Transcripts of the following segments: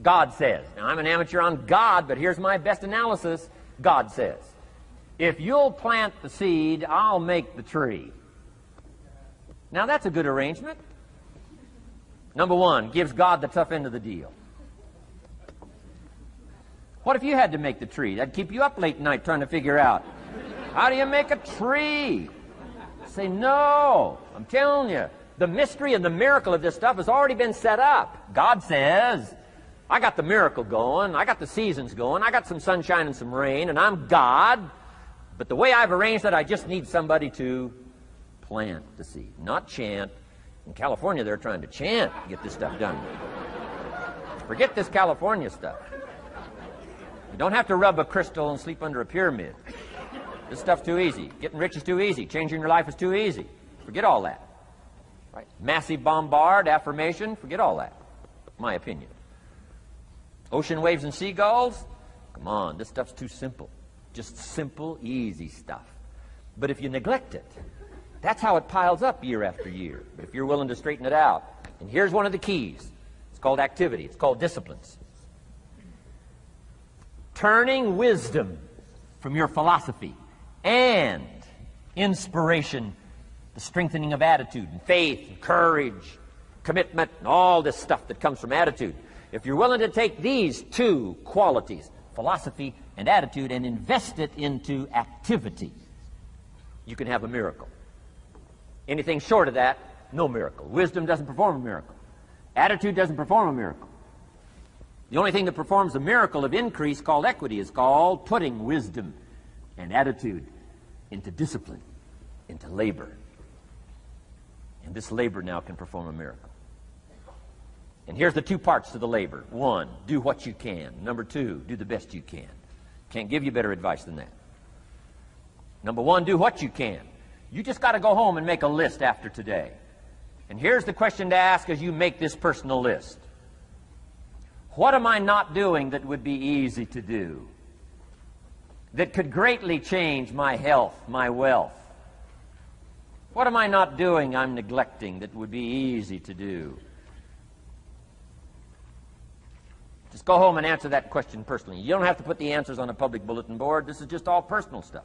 God says. Now, I'm an amateur on God, but here's my best analysis. God says, if you'll plant the seed, I'll make the tree. Now, that's a good arrangement. Number one, gives God the tough end of the deal. What if you had to make the tree? That'd keep you up late at night trying to figure out, how do you make a tree? Say, no, I'm telling you, the mystery and the miracle of this stuff has already been set up. God says, I got the miracle going, I got the seasons going, I got some sunshine and some rain, and I'm God, but the way I've arranged it, I just need somebody to plant the seed, not chant. In California, they're trying to chant to get this stuff done. Forget this California stuff. You don't have to rub a crystal and sleep under a pyramid. This stuff's too easy. Getting rich is too easy. Changing your life is too easy. Forget all that. Right? Massive bombard, affirmation, forget all that. My opinion. Ocean waves and seagulls? Come on, this stuff's too simple. Just simple, easy stuff. But if you neglect it, that's how it piles up year after year. But if you're willing to straighten it out, and here's one of the keys. It's called activity. It's called disciplines. Turning wisdom from your philosophy and inspiration, the strengthening of attitude and faith and courage, commitment, and all this stuff that comes from attitude. If you're willing to take these two qualities, philosophy and attitude, and invest it into activity, you can have a miracle. Anything short of that, no miracle. Wisdom doesn't perform a miracle. Attitude doesn't perform a miracle. The only thing that performs a miracle of increase called equity is called putting wisdom and attitude into discipline, into labor. And this labor now can perform a miracle. And here's the two parts to the labor. One, do what you can. Number two, do the best you can. Can't give you better advice than that. Number one, do what you can. You just got to go home and make a list after today. And here's the question to ask as you make this personal list. What am I not doing that would be easy to do? That could greatly change my health, my wealth? What am I not doing I'm neglecting that would be easy to do? Just go home and answer that question personally. You don't have to put the answers on a public bulletin board. This is just all personal stuff.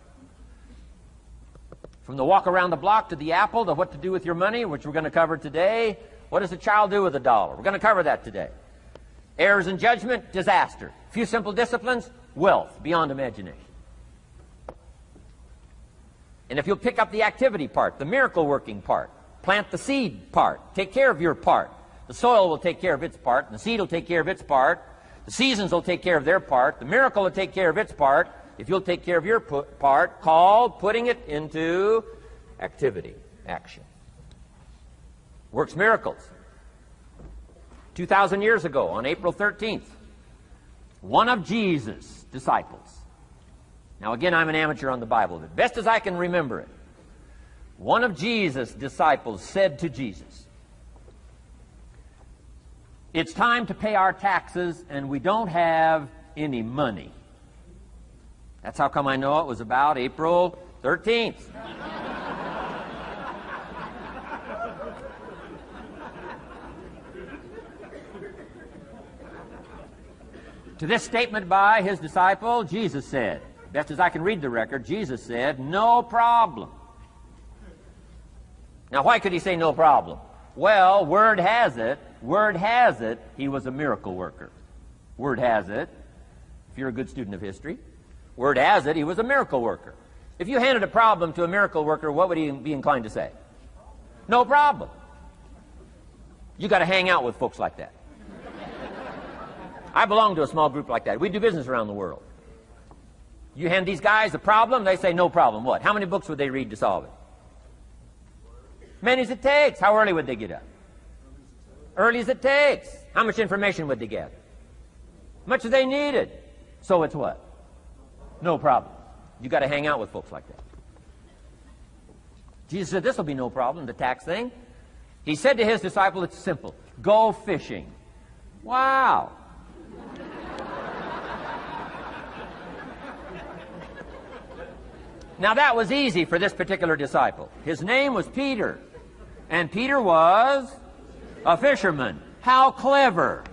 From the walk around the block to the apple to what to do with your money, which we're going to cover today. What does a child do with $1? We're going to cover that today. Errors in judgment, disaster. A few simple disciplines, wealth beyond imagination. And if you'll pick up the activity part, the miracle working part, plant the seed part, take care of your part. The soil will take care of its part, and the seed will take care of its part. The seasons will take care of their part. The miracle will take care of its part. If you'll take care of your part, called putting it into activity, action. Works miracles. 2,000 years ago, on April 13th, one of Jesus' disciples. Now again, I'm an amateur on the Bible, but best as I can remember it, one of Jesus' disciples said to Jesus, "It's time to pay our taxes and we don't have any money." That's how come I know it was about April 13th. To this statement by his disciple, Jesus said, best as I can read the record, Jesus said, "No problem." Now, why could he say no problem? Well, word has it, he was a miracle worker. Word has it, if you're a good student of history, word has it, he was a miracle worker. If you handed a problem to a miracle worker, what would he be inclined to say? No problem. You got to hang out with folks like that. I belong to a small group like that. We do business around the world. You hand these guys a problem, they say no problem. What? How many books would they read to solve it? Many as it takes. How early would they get up? Early as it takes. How much information would they gather? Much as they needed. So it's what? No problem. You got to hang out with folks like that. Jesus said this will be no problem, the tax thing. He said to his disciple, it's simple. Go fishing. Wow. Now that was easy for this particular disciple. His name was Peter. And Peter was a fisherman. How clever.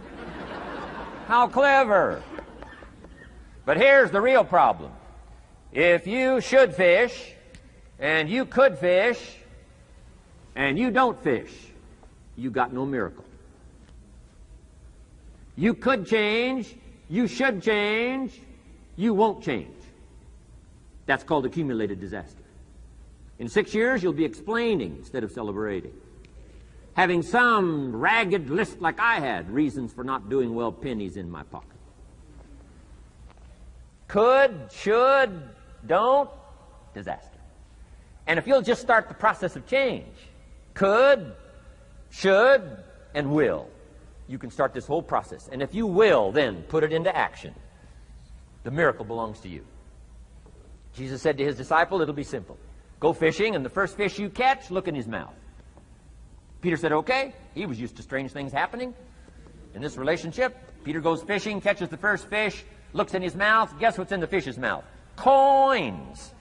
How clever. But here's the real problem. If you should fish, and you could fish, and you don't fish, you got no miracle. You could change, you should change, you won't change. That's called accumulated disaster. In 6 years, you'll be explaining instead of celebrating. Having some ragged list like I had, reasons for not doing well, pennies in my pocket. Could, should, don't, disaster. And if you'll just start the process of change, could, should, and will, you can start this whole process. And if you will, then put it into action, the miracle belongs to you. Jesus said to his disciple, it'll be simple. Go fishing, and the first fish you catch, look in his mouth. Peter said, okay. He was used to strange things happening in this relationship. Peter goes fishing, catches the first fish, looks in his mouth. Guess what's in the fish's mouth? Coins.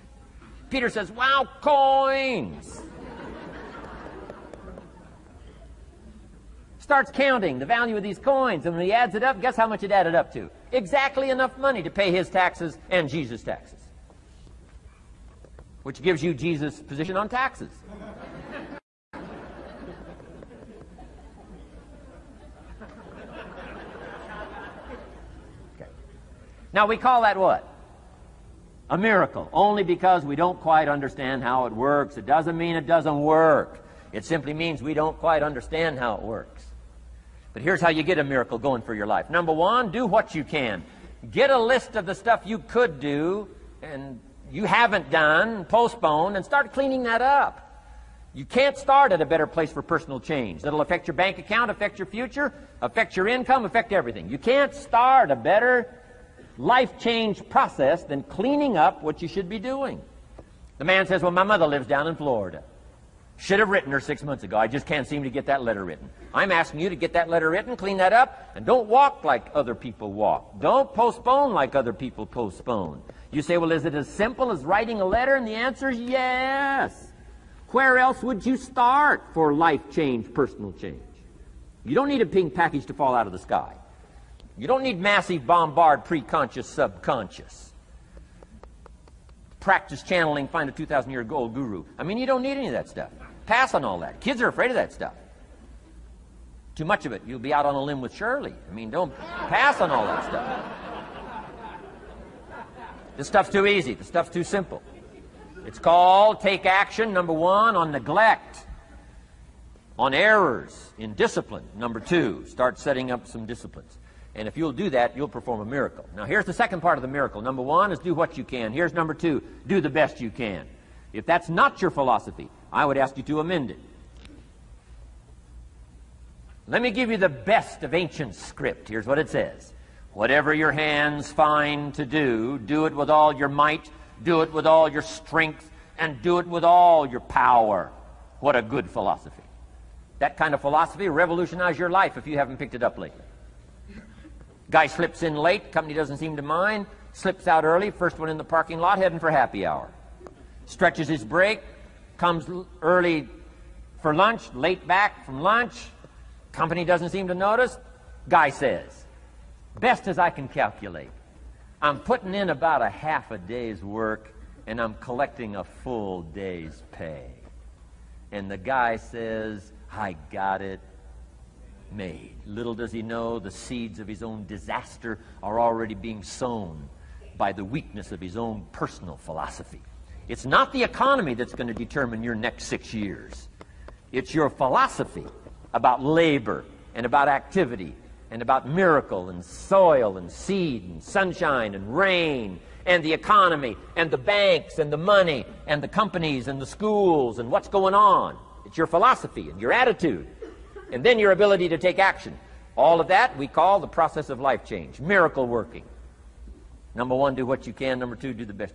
Peter says, wow, coins. Starts counting the value of these coins, and when he adds it up, guess how much it added up to? Exactly enough money to pay his taxes and Jesus' taxes. Which gives you Jesus' position on taxes. Okay. Now we call that what? A miracle, only because we don't quite understand how it works. It doesn't mean it doesn't work. It simply means we don't quite understand how it works. But here's how you get a miracle going for your life. Number one, do what you can. Get a list of the stuff you could do and you haven't done, postponed, and start cleaning that up. You can't start at a better place for personal change. That'll affect your bank account, affect your future, affect your income, affect everything. You can't start a better life change process than cleaning up what you should be doing. The man says, well, my mother lives down in Florida. Should have written her 6 months ago. I just can't seem to get that letter written. I'm asking you to get that letter written, clean that up, and don't walk like other people walk. Don't postpone like other people postpone. You say, well, is it as simple as writing a letter? And the answer is yes. Where else would you start for life change, personal change? You don't need a pink package to fall out of the sky. You don't need massive bombard, pre-conscious, subconscious. Practice channeling, find a 2,000-year-old guru. I mean, you don't need any of that stuff. Pass on all that. Kids are afraid of that stuff. Too much of it, you'll be out on a limb with Shirley. I mean, don't pass on all that stuff. This stuff's too easy. This stuff's too simple. It's called take action, number one, on neglect, on errors in discipline. Number two, start setting up some disciplines. And if you'll do that, you'll perform a miracle. Now, here's the second part of the miracle. Number one is do what you can. Here's number two, do the best you can. If that's not your philosophy, I would ask you to amend it. Let me give you the best of ancient script. Here's what it says. Whatever your hands find to do, do it with all your might, do it with all your strength, and do it with all your power. What a good philosophy. That kind of philosophy will revolutionize your life if you haven't picked it up lately. Guy slips in late, company doesn't seem to mind, slips out early, first one in the parking lot, heading for happy hour. Stretches his break, comes early for lunch, late back from lunch, company doesn't seem to notice. Guy says, best as I can calculate, I'm putting in about a half a day's work and I'm collecting a full day's pay. And the guy says, I got it made. Little does he know the seeds of his own disaster are already being sown by the weakness of his own personal philosophy. It's not the economy that's going to determine your next 6 years. It's your philosophy about labor and about activity and about miracle and soil and seed and sunshine and rain and the economy and the banks and the money and the companies and the schools and what's going on. It's your philosophy and your attitude and then your ability to take action. All of that we call the process of life change, miracle working. Number one, do what you can. Number two, do the best.